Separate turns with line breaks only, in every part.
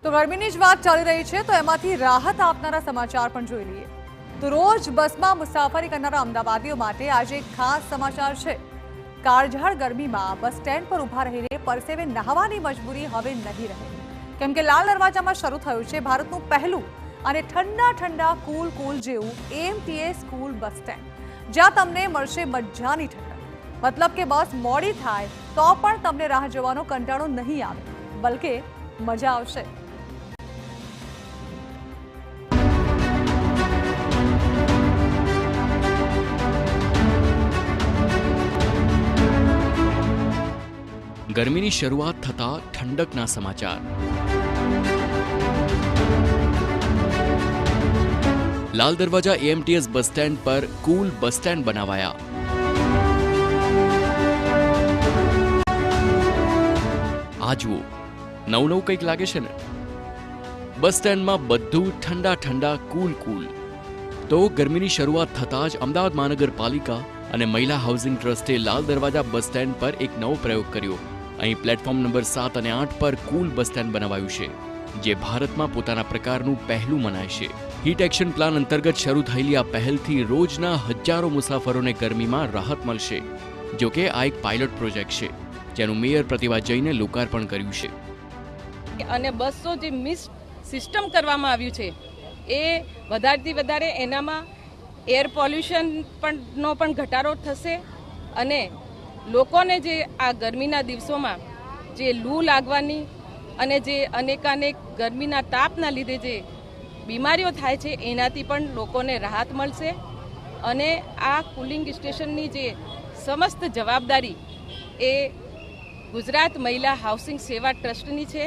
તો ગરમીની જ વાત ચાલી રહી છે તો એમાંથી રાહત આપનારા સમાચાર પણ જોઈ લઈએ. તો રોજ બસમાં મુસાફરી કરનારા અમદાવાદીઓ માટે આજે એક ખાસ સમાચાર છે. કાળઝાળ ગરમીમાં બસ સ્ટેન્ડ પર ઊભા રહીને પરસેવે નહાવાની મજબૂરી હવે નહીં રહે. કેમ કે લાલ દરવાજામાં શરૂ થયું છે ભારતનું પહેલું અને ઠંડા કૂલ જેવું એએમટીએસ કૂલ બસ સ્ટેન્ડ, જ્યાં તમને મળશે મજાની ઠંડક. મતલબ કે બસ મોડી થાય તો પણ તમને રાહ જોવાનો કંટાળો નહીં આવે, બલકે મજા આવશે.
ગરમીની શરૂઆત થતા ઠંડકના સમાચાર. Lal Darwaja AMTS bus stand પર કૂલ બસ સ્ટેન્ડ બનાવાયા. આ જુઓ, નવું કંઈક લાગે છે ને? બસ સ્ટેન્ડમાં બધું ઠંડા કૂલ. તો ગરમીની શરૂઆત થતાં જ અમદાવાદ મહાનગરપાલિકા અને મહિલા housing ટ્રસ્ટે Lal Darwaja bus stand પર એક નવો પ્રયોગ કર્યો. અહીં પ્લેટફોર્મ નંબર 7 અને 8 પર કૂલ બસ સ્ટેન્ડ બનાવાયું છે, જે ભારતમાં પોતાના પ્રકારનું પહેલું મનાય છે. હીટ એક્શન પ્લાન અંતર્ગત શરૂ થયેલી આ પહેલથી રોજના હજારો મુસાફરોને ગરમીમાં રાહત મળશે. જોકે આ એક પાયલોટ પ્રોજેક્ટ છે, જેનું મેયર પ્રતિભા જૈને લોકાર્પણ કર્યું છે.
અને 200 જે મિસ સિસ્ટમ કરવામાં આવ્યું છે એ વધારે એનામાં એર પોલ્યુશન નો પણ ઘટાડો થશે અને લોકોને જે આ ગરમીના દિવસોમાં જે લૂ લાગવાની અને જે અનેકાનેક ગરમીના તાપના લીધે જે બીમારીઓ થાય છે એનાથી પણ લોકોને રાહત મળશે. અને આ કુલિંગ સ્ટેશનની જે સમસ્ત જવાબદારી એ ગુજરાત મહિલા હાઉસિંગ સેવા ટ્રસ્ટની છે.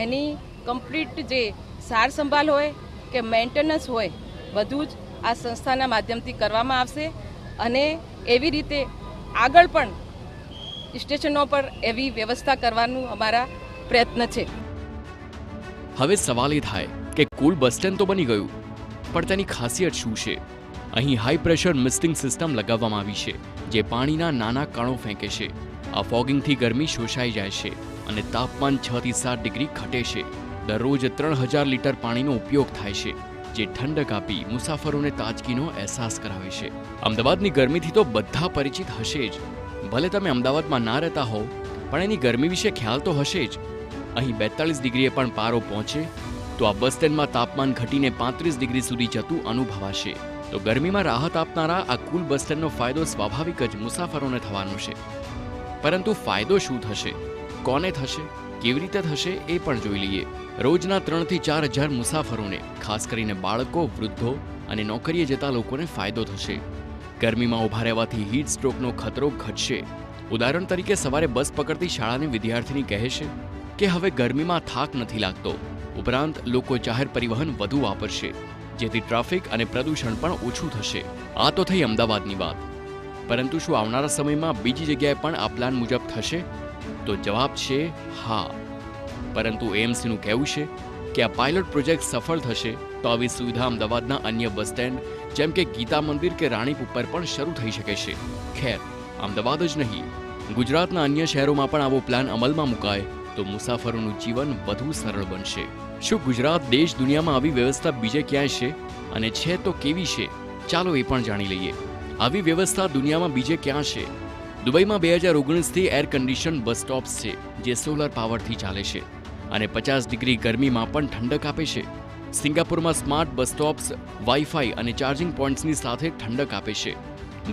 એની કમ્પ્લીટ જે સાર સંભાળ હોય કે મેન્ટેનન્સ હોય બધું જ આ સંસ્થાના માધ્યમથી કરવામાં આવશે અને એવી રીતે આગળ પણ સ્ટેશનો પર એવી વ્યવસ્થા કરવાનું અમારા પ્રયત્ન છે.
હવે સવાલ એ થાય કે કૂલ બસ સ્ટેન્ડ તો બની ગયું, પણ તેની ખાસિયત શું છે? અહીં હાઈ પ્રેશર મિસ્ટિંગ સિસ્ટમ લગાવવામાં આવી છે, જે પાણીના નાના કણો ફેંકે છે. આ ફોગિંગથી ગરમી શોષાઈ જાય છે અને તાપમાન 6 થી 7 ડિગ્રી ઘટે છે. દરરોજ 3000 લીટર પાણીનો ઉપયોગ થાય છે, જે ઠંડક આપી મુસાફરોને તાજગીનો અહેસાસ કરાવે છે. અમદાવાદની ગરમીથી તો બધા પરિચિત હશે જ. ભલે તમે અમદાવાદમાં ના રહેતા હો, પણ એની ગરમી વિશે ખ્યાલ તો હશે જ. અહીં 42 ડિગ્રીએ પણ પારો પહોંચે તો આ બસ સ્ટેન્ડમાં તાપમાન ઘટીને 35 ડિગ્રી સુધી જતું અનુભવાશે. તો ગરમીમાં રાહત આપનારા આ કૂલ બસ સ્ટેન્ડનો ફાયદો સ્વાભાવિક જ મુસાફરોને થવાનો છે. પરંતુ ફાયદો શું થશે, કોને થશે, કેવી રીતે થશે એ પણ જોઈ લઈએ. રોજના 3 થી 4 હજાર મુસાફરોને, ખાસ કરીને બાળકો, વૃદ્ધો અને નોકરીએ જતા લોકોને ફાયદો થશે. ગરમીમાં ઊભા રહેવાથી હીટ સ્ટ્રોકનો ખતરો ઘટશે. ઉદાહરણ તરીકે સવારે બસ પકડતી શાળાની વિદ્યાર્થીની કહે છે કે હવે ગરમીમાં થાક નથી લાગતો. ઉપરાંત લોકો જાહેર પરિવહન વધુ વાપરશે, જેથી ટ્રાફિક અને પ્રદૂષણ પણ ઓછું થશે. આ તો થઈ અમદાવાદની વાત. પરંતુ શું આવનારા સમયમાં બીજી જગ્યાએ પણ આ પ્લાન મુજબ થશે? તો જવાબ છે હા. પરંતુ એએમસીનું કહેવું છે કે આ પાયલોટ પ્રોજેક્ટ સફળ થશે તો આવી સુવિધા અમદાવાદના અન્ય બસ સ્ટેન્ડ જેમ કે ગીતા મંદિર કે રાણીપ ઉપર પણ શરૂ થઈ શકે છે. ખેર, અમદાવાદ જ નહીં, ગુજરાતના અન્ય શહેરોમાં પણ આવો પ્લાન અમલમાં મુકાય તો મુસાફરોનું જીવન વધુ સરળ બનશે. શું ગુજરાત દેશ દુનિયામાં આવી વ્યવસ્થા બીજે ક્યાંય છે? અને છે તો કેવી છે? ચાલો એ પણ જાણી લઈએ. આવી વ્યવસ્થા દુનિયામાં બીજે ક્યાં છે? દુબઈમાં 2019થી એર કન્ડિશન બસ સ્ટોપ્સ છે, જે સોલર પાવરથી ચાલે છે અને 50 ડિગ્રી ગરમીમાં પણ ઠંડક આપે છે. સિંગાપુરમાં સ્માર્ટ બસ સ્ટોપ્સ વાઈફાઈ અને ચાર્જિંગ પોઈન્ટ્સની સાથે ઠંડક આપે છે.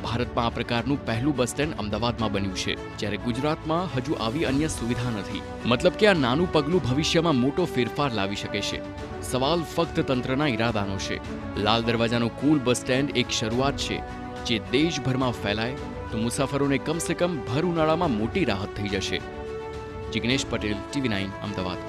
ભારતમાં આ પ્રકારનું પહેલું બસ સ્ટેન્ડ અમદાવાદમાં બન્યું છે, જ્યારે ગુજરાતમાં હજુ આવી અન્ય સુવિધા નથી. મતલબ કે આ નાનું પગલું ભવિષ્યમાં મોટો ફેરફાર લાવી શકે છે. સવાલ ફક્ત તંત્રના ઈરાદાનો છે. લાલ દરવાજાનો કૂલ બસ સ્ટેન્ડ એક શરૂઆત છે, જે દેશભરમાં ફેલાય તો મુસાફરોને કમસે કમ ભર ઉનાળામાં મોટી રાહત થઈ જશે. જિગ્નેશ પટેલ, TV9 અમદાવાદ.